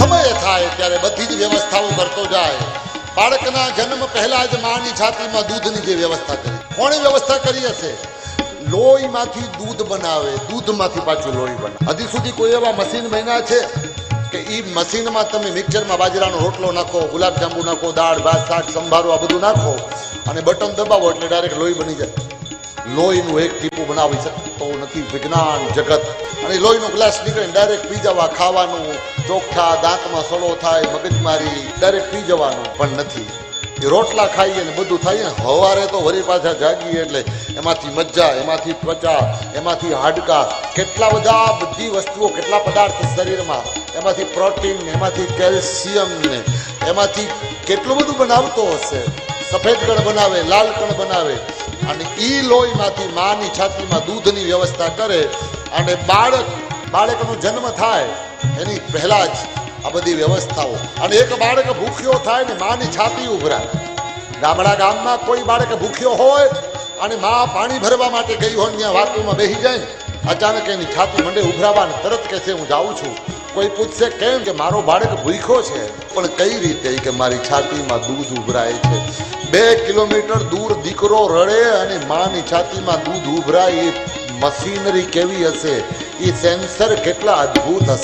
સમય થાય ત્યારે બધી જ વ્યવસ્થાઓ કરતો જાય. બાળકના જન્મ પહેલા જ માની છાતીમાં દૂધની જે વ્યવસ્થા કરી, કોણે વ્યવસ્થા કરી હશે? લોહીમાંથી દૂધ બનાવે, દૂધમાંથી પાછું લોહી બનાવે. હજી સુધી કોઈ એવા મશીન બન્યા છે કે એ મશીનમાં તમે મિક્સરમાં બાજરાનો રોટલો નાખો, ગુલાબજાંબુ નાખો, દાળ ભાત શાક સંભારો આ બધું નાખો અને બટન દબાવો એટલે ડાયરેક્ટ લોહી બની જાય? લોહીનું એક ટીપું બનાવી શકતો નથી વિજ્ઞાન જગત. અને લોહીનો ગ્લાસ નીકળે ડાયરેક્ટ પી જવા, ખાવાનું, ચોખ્ઠા, દાંતમાં સડો થાય, મગજમારી, ડાયરેક્ટ પી જવાનું પણ નથી. એ રોટલા ખાઈએ ને બધું થાય ને, સવારે તો વળી પાછા જાગીએ એટલે એમાંથી મજ્જા, એમાંથી ત્વચા, એમાંથી હાડકા, કેટલા બધા બધી વસ્તુઓ, કેટલા પદાર્થ શરીરમાં, એમાંથી પ્રોટીન, એમાંથી કેલ્શિયમ ને એમાંથી કેટલું બધું બનાવતો હશે. સફેદ કણ બનાવે, લાલ કણ બનાવે અને એ લોહીમાંથી માની છાતીમાં દૂધની વ્યવસ્થા કરે અને બાળકનો જન્મ થાય એની પહેલા જ આ બધી વ્યવસ્થાઓ. અને એક બાળક ભૂખ્યો થાય ને માની છાતી ઉભરાય. ગામમાં કોઈ બાળક ભૂખ્યો હોય અને મા પાણી ભરવા માટે ગઈ હોય ત્યાં વાતોમાં બેસી જાય ને અચાનક એની છાતી મંડે ઉભરાવા ને તરત કહેશે હું જાઉં છું. કોઈ પૂછશે કેમ? કે મારો બાળક ભૂખ્યો છે. પણ કઈ રીતે? કે મારી છાતીમાં દૂધ ઉભરાય છે. 2 કિલોમીટર દૂર દીકરો રડે અને માની છાતીમાં દૂધ ઉભરાય. એ મશીનરી કેવી હશે? એ સેન્સર કેટલા અદ્ભુત હશે?